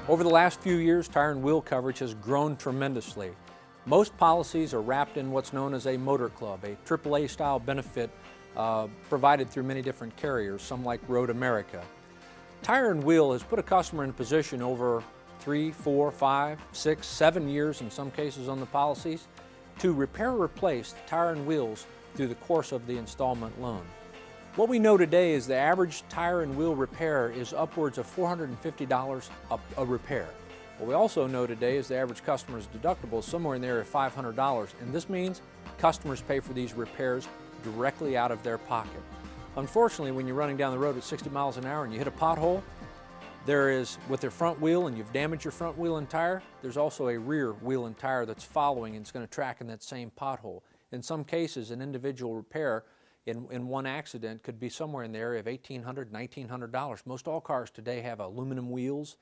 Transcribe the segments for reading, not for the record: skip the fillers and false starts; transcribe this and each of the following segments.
Over the last few years, tire and wheel coverage has grown tremendously. Most policies are wrapped in what's known as a motor club, a AAA style benefit provided through many different carriers, some like Road America. Tire and Wheel has put a customer in a position over 3, 4, 5, 6, 7 years in some cases on the policies to repair or replace the tire and wheels through the course of the installment loan. What we know today is the average tire and wheel repair is upwards of $450 a repair. What we also know today is the average customer's deductible is somewhere in the area of $500, and this means customers pay for these repairs directly out of their pocket. Unfortunately, when you're running down the road at 60 miles an hour and you hit a pothole, there is, with their front wheel and you've damaged your front wheel and tire, there's also a rear wheel and tire that's following and it's going to track in that same pothole. In some cases, an individual repair in one accident could be somewhere in the area of $1,800, $1,900. Most all cars today have aluminum wheels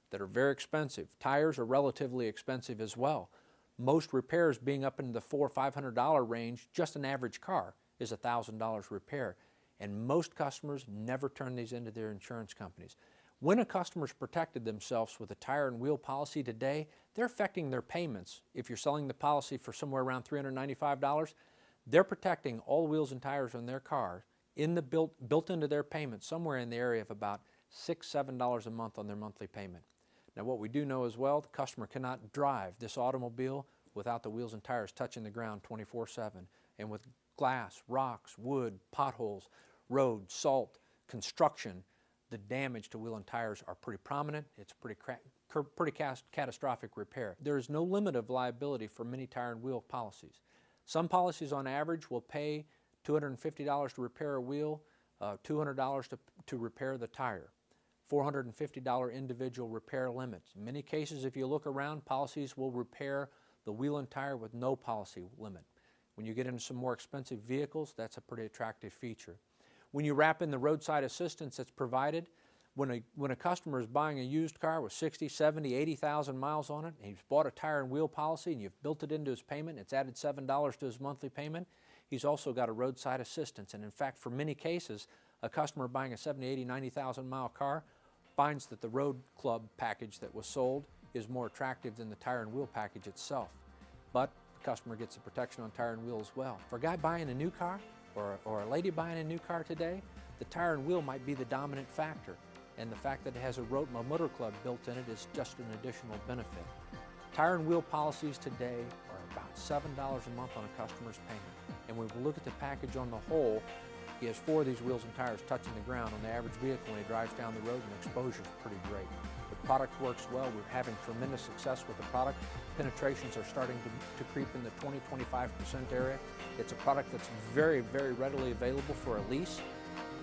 that are very expensive. Tires are relatively expensive as well. Most repairs being up into the $400 or $500 range, just an average car is $1,000 repair. And most customers never turn these into their insurance companies. When a customer's protected themselves with a tire and wheel policy today, they're affecting their payments. If you're selling the policy for somewhere around $395, they're protecting all wheels and tires on their car built into their payment somewhere in the area of about $6, $7 a month on their monthly payment. Now what we do know as well, the customer cannot drive this automobile without the wheels and tires touching the ground 24/7. And with glass, rocks, wood, potholes, road, salt, construction, the damage to wheel and tires are pretty prominent. It's pretty catastrophic repair. There is no limit of liability for many tire and wheel policies. Some policies on average will pay $250 to repair a wheel, $200 to repair the tire, $450 individual repair limits. In many cases, if you look around, policies will repair the wheel and tire with no policy limit. When you get into some more expensive vehicles, that's a pretty attractive feature. When you wrap in the roadside assistance that's provided, when a customer is buying a used car with 60, 70, 80,000 miles on it, and he's bought a tire and wheel policy and you've built it into his payment, it's added $7 to his monthly payment, he's also got a roadside assistance. And in fact, for many cases, a customer buying a 70, 80, 90,000 mile car finds that the road club package that was sold is more attractive than the tire and wheel package itself. But the customer gets the protection on tire and wheel as well. For a guy buying a new car or a lady buying a new car today, the tire and wheel might be the dominant factor. And the fact that it has a motor club built in it is just an additional benefit. Tire and wheel policies today are about $7 a month on a customer's payment. And when we look at the package on the whole, he has 4 of these wheels and tires touching the ground on the average vehicle when he drives down the road, and the exposure is pretty great. The product works well. We're having tremendous success with the product. Penetrations are starting to creep in the 20-25% area. It's a product that's very, very readily available for a lease.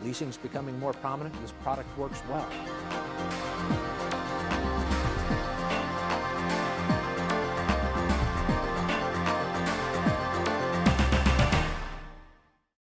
Leasing is becoming more prominent. This product works well.